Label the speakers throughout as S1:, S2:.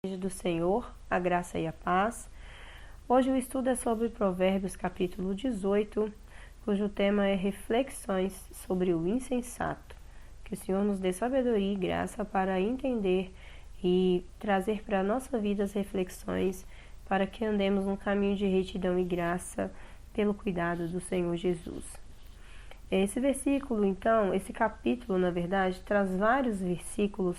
S1: Igreja do Senhor, a graça e a paz. Hoje o estudo é sobre Provérbios capítulo 18, cujo tema é reflexões sobre o insensato. Que o Senhor nos dê sabedoria e graça para entender e trazer para a nossa vida as reflexões para que andemos num caminho de retidão e graça pelo cuidado do Senhor Jesus. Esse versículo, então, esse capítulo, na verdade, traz vários versículos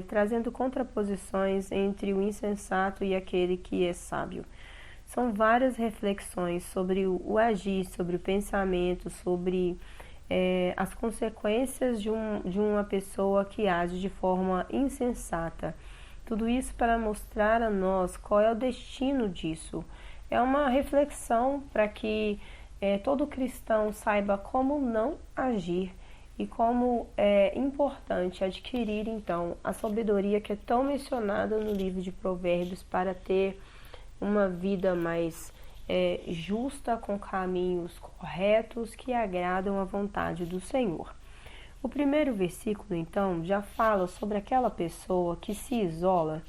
S1: trazendo contraposições entre o insensato e aquele que é sábio. São várias reflexões sobre o agir, sobre o pensamento, sobre as consequências de uma pessoa que age de forma insensata. Tudo isso para mostrar a nós qual é o destino disso. É uma reflexão para que todo cristão saiba como não agir e como é importante adquirir, então, a sabedoria que é tão mencionada no livro de Provérbios para ter uma vida mais justa, com caminhos corretos que agradam a vontade do Senhor. O primeiro versículo, então, já fala sobre aquela pessoa que se isola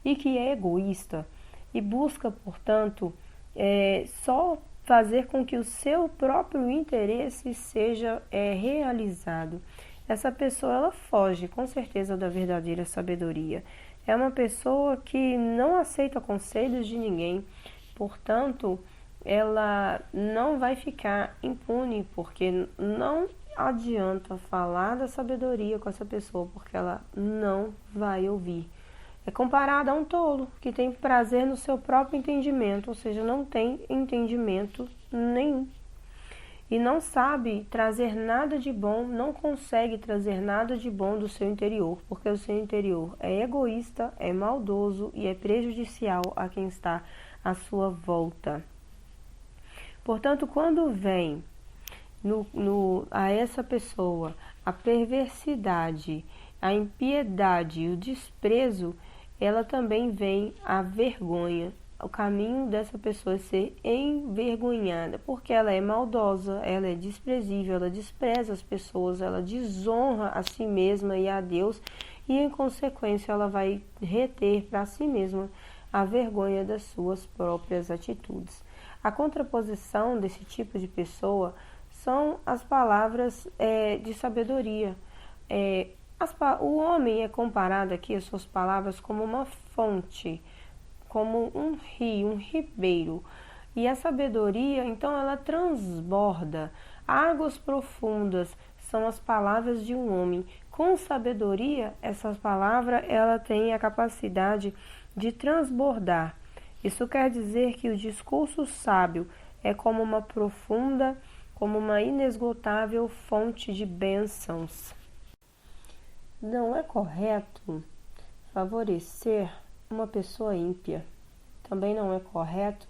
S1: e que é egoísta e busca, portanto, só fazer com que o seu próprio interesse seja realizado. Essa pessoa, ela foge com certeza da verdadeira sabedoria. É uma pessoa que não aceita conselhos de ninguém, portanto, ela não vai ficar impune, porque não adianta falar da sabedoria com essa pessoa, porque ela não vai ouvir. É comparada a um tolo que tem prazer no seu próprio entendimento, ou seja, não tem entendimento nenhum. E não sabe trazer nada de bom, não consegue trazer nada de bom do seu interior, porque o seu interior é egoísta, é maldoso e é prejudicial a quem está à sua volta. Portanto, quando vem a essa pessoa a perversidade, a impiedade e o desprezo, ela também vem a vergonha. O caminho dessa pessoa é ser envergonhada, porque ela é maldosa, ela é desprezível, ela despreza as pessoas, ela desonra a si mesma e a Deus, e em consequência ela vai reter para si mesma a vergonha das suas próprias atitudes. A contraposição desse tipo de pessoa são as palavras de sabedoria. O homem é comparado aqui, as suas palavras, como uma fonte, como um rio, um ribeiro. E a sabedoria, então, ela transborda. Águas profundas são as palavras de um homem. Com sabedoria, essas palavras, ela tem a capacidade de transbordar. Isso quer dizer que o discurso sábio é como uma profunda, como uma inesgotável fonte de bênçãos. Não é correto favorecer uma pessoa ímpia. Também não é correto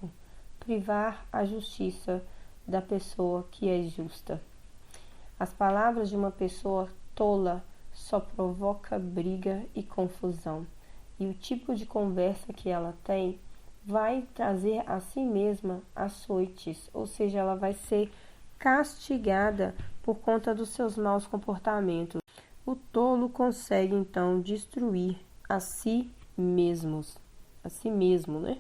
S1: privar a justiça da pessoa que é justa. As palavras de uma pessoa tola só provoca briga e confusão. E o tipo de conversa que ela tem vai trazer a si mesma açoites, ou seja, ela vai ser castigada por conta dos seus maus comportamentos. O tolo consegue, então, destruir a si mesmo, né?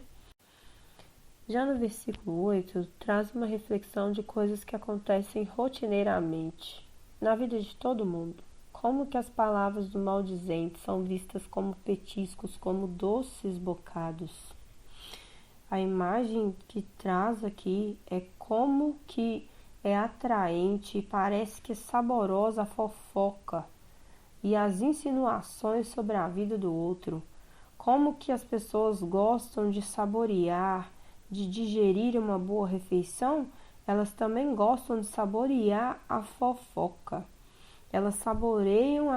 S1: Já no versículo 8, traz uma reflexão de coisas que acontecem rotineiramente na vida de todo mundo. Como que as palavras do maldizente são vistas como petiscos, como doces bocados. A imagem que traz aqui é como que é atraente e parece que é saborosa a fofoca e as insinuações sobre a vida do outro. Como que as pessoas gostam de saborear, de digerir uma boa refeição, elas também gostam de saborear a fofoca. Elas saboreiam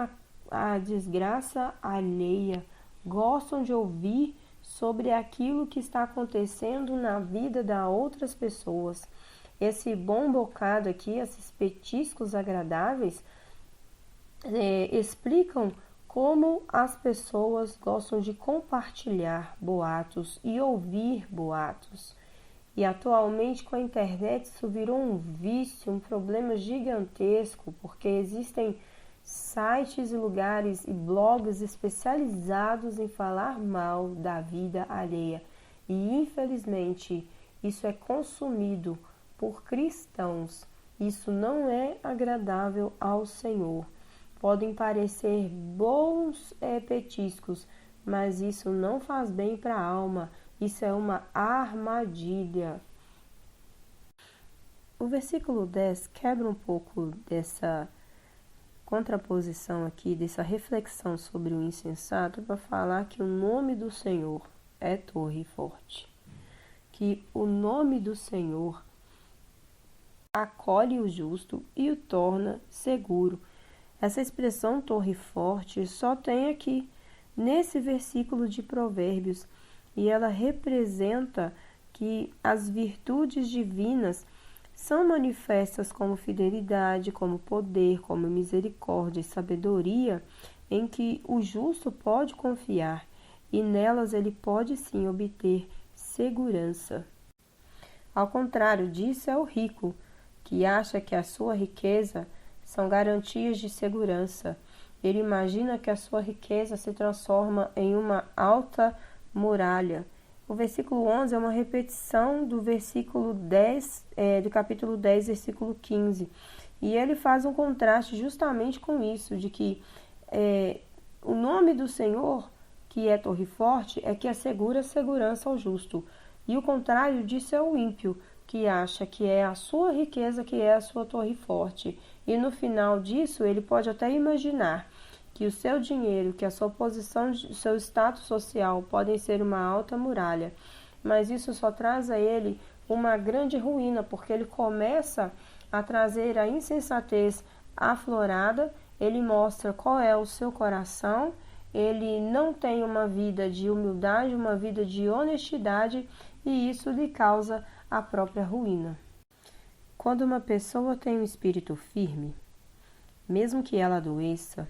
S1: a desgraça alheia, gostam de ouvir sobre aquilo que está acontecendo na vida das outras pessoas. Esse bom bocado aqui, esses petiscos agradáveis, explicam como as pessoas gostam de compartilhar boatos e ouvir boatos. E atualmente com a internet isso virou um vício, um problema gigantesco, porque existem sites e lugares e blogs especializados em falar mal da vida alheia. E infelizmente isso é consumido por cristãos. Isso não é agradável ao Senhor. Podem parecer bons petiscos, mas isso não faz bem para a alma. Isso é uma armadilha. O versículo 10 quebra um pouco dessa contraposição aqui, dessa reflexão sobre o insensato, para falar que o nome do Senhor é torre forte. Que o nome do Senhor acolhe o justo e o torna seguro. Essa expressão torre forte só tem aqui, nesse versículo de Provérbios, e ela representa que as virtudes divinas são manifestas como fidelidade, como poder, como misericórdia e sabedoria, em que o justo pode confiar, e nelas ele pode sim obter segurança. Ao contrário disso é o rico, que acha que a sua riqueza são garantias de segurança. Ele imagina que a sua riqueza se transforma em uma alta muralha. O versículo 11 é uma repetição do versículo 10, do capítulo 10, versículo 15. E ele faz um contraste justamente com isso, de que o nome do Senhor, que é torre forte, é que assegura segurança ao justo. E o contrário disso é o ímpio, que acha que é a sua riqueza que é a sua torre forte. E no final disso, ele pode até imaginar que o seu dinheiro, que a sua posição, o seu status social podem ser uma alta muralha, mas isso só traz a ele uma grande ruína, porque ele começa a trazer a insensatez aflorada, ele mostra qual é o seu coração, ele não tem uma vida de humildade, uma vida de honestidade, e isso lhe causa a própria ruína. Quando uma pessoa tem um espírito firme, mesmo que ela adoeça,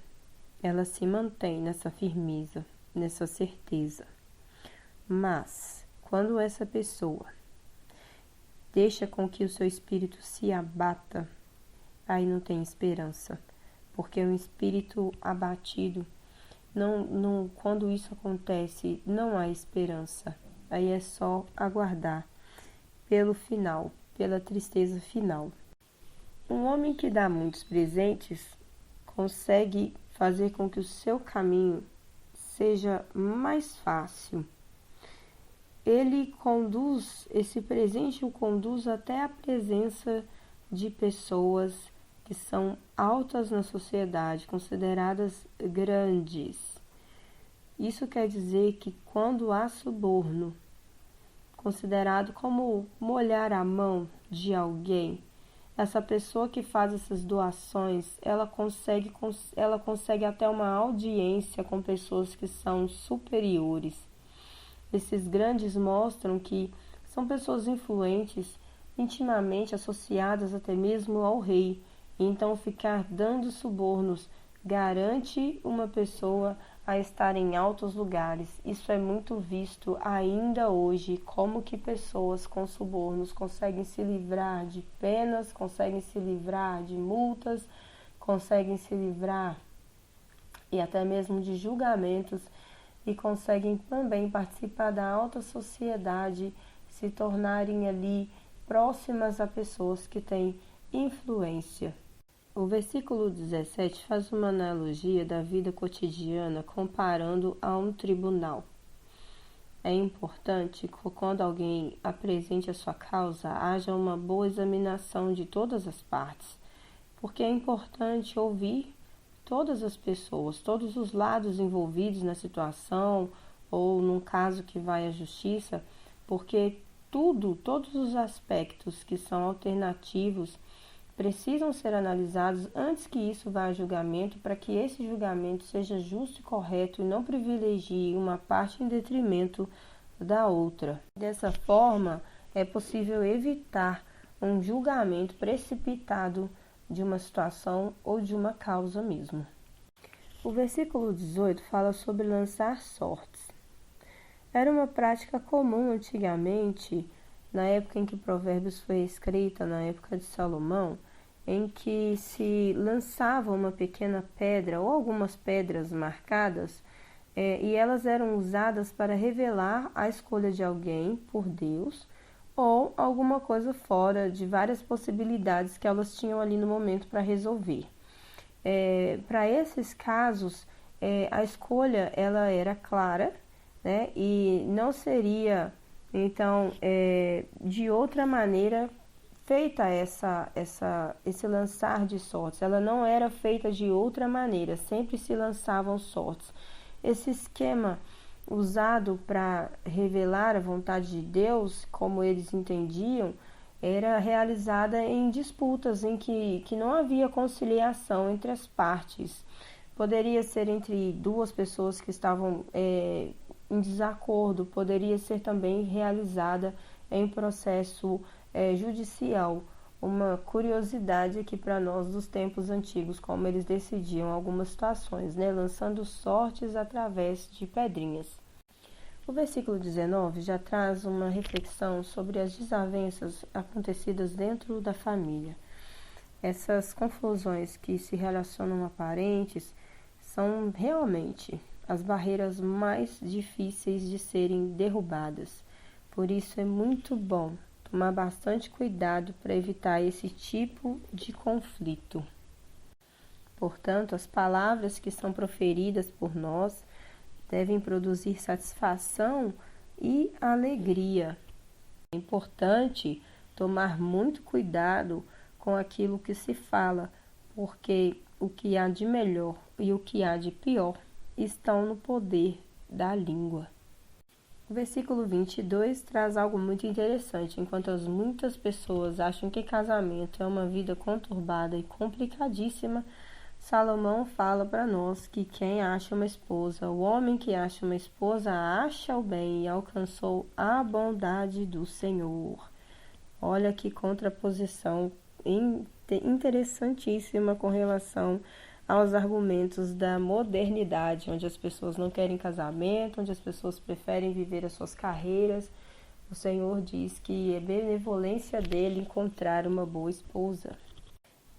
S1: ela se mantém nessa firmeza, nessa certeza. Mas, quando essa pessoa deixa com que o seu espírito se abata, aí não tem esperança. Porque um espírito abatido, quando isso acontece, não há esperança. Aí é só aguardar pelo final, pela tristeza final. Um homem que dá muitos presentes consegue fazer com que o seu caminho seja mais fácil. Esse presente o conduz até a presença de pessoas que são altas na sociedade, consideradas grandes. Isso quer dizer que quando há suborno, considerado como molhar a mão de alguém, essa pessoa que faz essas doações, ela consegue até uma audiência com pessoas que são superiores. Esses grandes mostram que são pessoas influentes, intimamente associadas até mesmo ao rei. Então, ficar dando subornos garante uma pessoa a estar em altos lugares. Isso é muito visto ainda hoje, como que pessoas com subornos conseguem se livrar de penas, conseguem se livrar de multas, conseguem se livrar e até mesmo de julgamentos, e conseguem também participar da alta sociedade, se tornarem ali próximas a pessoas que têm influência. O versículo 17 faz uma analogia da vida cotidiana comparando a um tribunal. É importante que quando alguém apresente a sua causa, haja uma boa examinação de todas as partes, porque é importante ouvir todas as pessoas, todos os lados envolvidos na situação ou num caso que vai à justiça, porque todos os aspectos que são alternativos precisam ser analisados antes que isso vá a julgamento, para que esse julgamento seja justo e correto e não privilegie uma parte em detrimento da outra. Dessa forma, é possível evitar um julgamento precipitado de uma situação ou de uma causa mesmo. O versículo 18 fala sobre lançar sortes. Era uma prática comum antigamente, na época em que Provérbios foi escrita, na época de Salomão, em que se lançava uma pequena pedra ou algumas pedras marcadas, e elas eram usadas para revelar a escolha de alguém por Deus ou alguma coisa fora de várias possibilidades que elas tinham ali no momento para resolver. Para esses casos, a escolha ela era clara, né, e não seria, então, de outra maneira feita esse lançar de sortes. Ela não era feita de outra maneira, sempre se lançavam sortes. Esse esquema usado para revelar a vontade de Deus, como eles entendiam, era realizada em disputas em que não havia conciliação entre as partes. Poderia ser entre duas pessoas que estavam em desacordo, poderia ser também realizada em processo judicial. Uma curiosidade aqui para nós dos tempos antigos, como eles decidiam algumas situações, né? Lançando sortes através de pedrinhas. O versículo 19 já traz uma reflexão sobre as desavenças acontecidas dentro da família. Essas confusões que se relacionam a parentes são realmente as barreiras mais difíceis de serem derrubadas. Por isso é muito bom tomar bastante cuidado para evitar esse tipo de conflito. Portanto, as palavras que são proferidas por nós devem produzir satisfação e alegria. É importante tomar muito cuidado com aquilo que se fala, porque o que há de melhor e o que há de pior estão no poder da língua. O versículo 22 traz algo muito interessante. Enquanto muitas pessoas acham que casamento é uma vida conturbada e complicadíssima, Salomão fala para nós que quem acha uma esposa, o homem que acha uma esposa, acha o bem e alcançou a bondade do Senhor. Olha que contraposição interessantíssima com relação aos argumentos da modernidade, onde as pessoas não querem casamento, onde as pessoas preferem viver as suas carreiras. O Senhor diz que é benevolência dele encontrar uma boa esposa.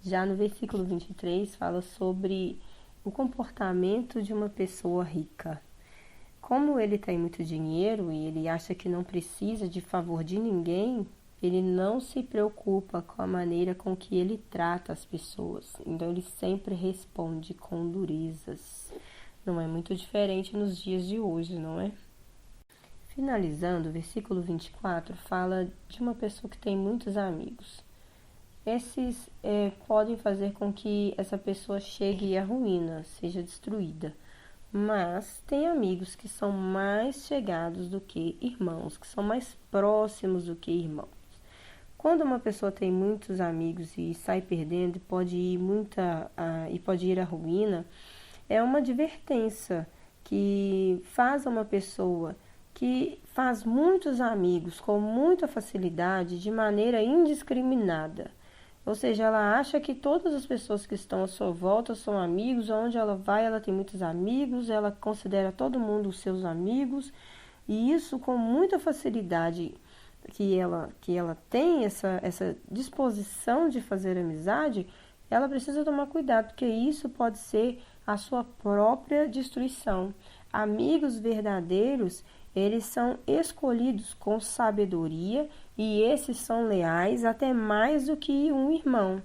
S1: Já no versículo 23 fala sobre o comportamento de uma pessoa rica. Como ele tem muito dinheiro e ele acha que não precisa de favor de ninguém, ele não se preocupa com a maneira com que ele trata as pessoas. Então, ele sempre responde com durezas. Não é muito diferente nos dias de hoje, não é? Finalizando, o versículo 24 fala de uma pessoa que tem muitos amigos. Esses podem fazer com que essa pessoa chegue à ruína, seja destruída. Mas tem amigos que são mais chegados do que irmãos, que são mais próximos do que irmãos. Quando uma pessoa tem muitos amigos e sai perdendo e pode ir à ruína, é uma advertência que faz a uma pessoa que faz muitos amigos com muita facilidade, de maneira indiscriminada. Ou seja, ela acha que todas as pessoas que estão à sua volta são amigos, onde ela vai, ela tem muitos amigos, ela considera todo mundo os seus amigos, e isso com muita facilidade que ela tem essa disposição de fazer amizade, ela precisa tomar cuidado, porque isso pode ser a sua própria destruição. Amigos verdadeiros, eles são escolhidos com sabedoria e esses são leais até mais do que um irmão.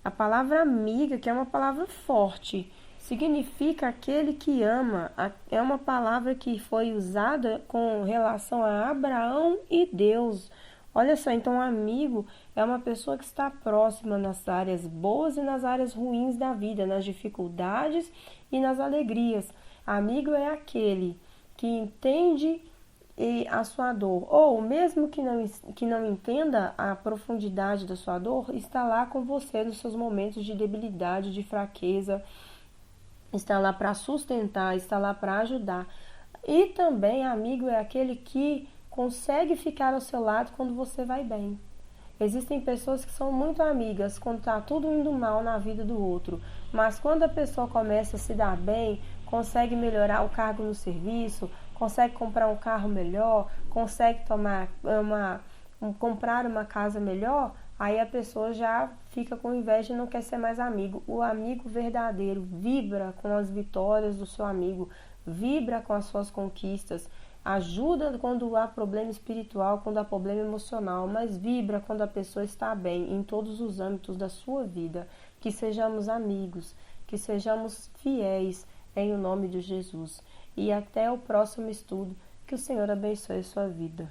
S1: A palavra amiga, que é uma palavra forte, significa aquele que ama. É uma palavra que foi usada com relação a Abraão e Deus. Olha só, então amigo é uma pessoa que está próxima nas áreas boas e nas áreas ruins da vida, nas dificuldades e nas alegrias. Amigo é aquele que entende a sua dor, ou mesmo que não entenda a profundidade da sua dor, está lá com você nos seus momentos de debilidade, de fraqueza, está lá para sustentar, está lá para ajudar. E também amigo é aquele que consegue ficar ao seu lado quando você vai bem. Existem pessoas que são muito amigas quando está tudo indo mal na vida do outro, mas quando a pessoa começa a se dar bem, consegue melhorar o cargo no serviço, consegue comprar um carro melhor, consegue comprar uma casa melhor, aí a pessoa já fica com inveja e não quer ser mais amigo. O amigo verdadeiro vibra com as vitórias do seu amigo, vibra com as suas conquistas, ajuda quando há problema espiritual, quando há problema emocional, mas vibra quando a pessoa está bem em todos os âmbitos da sua vida. Que sejamos amigos, que sejamos fiéis em o nome de Jesus. E até o próximo estudo. Que o Senhor abençoe a sua vida.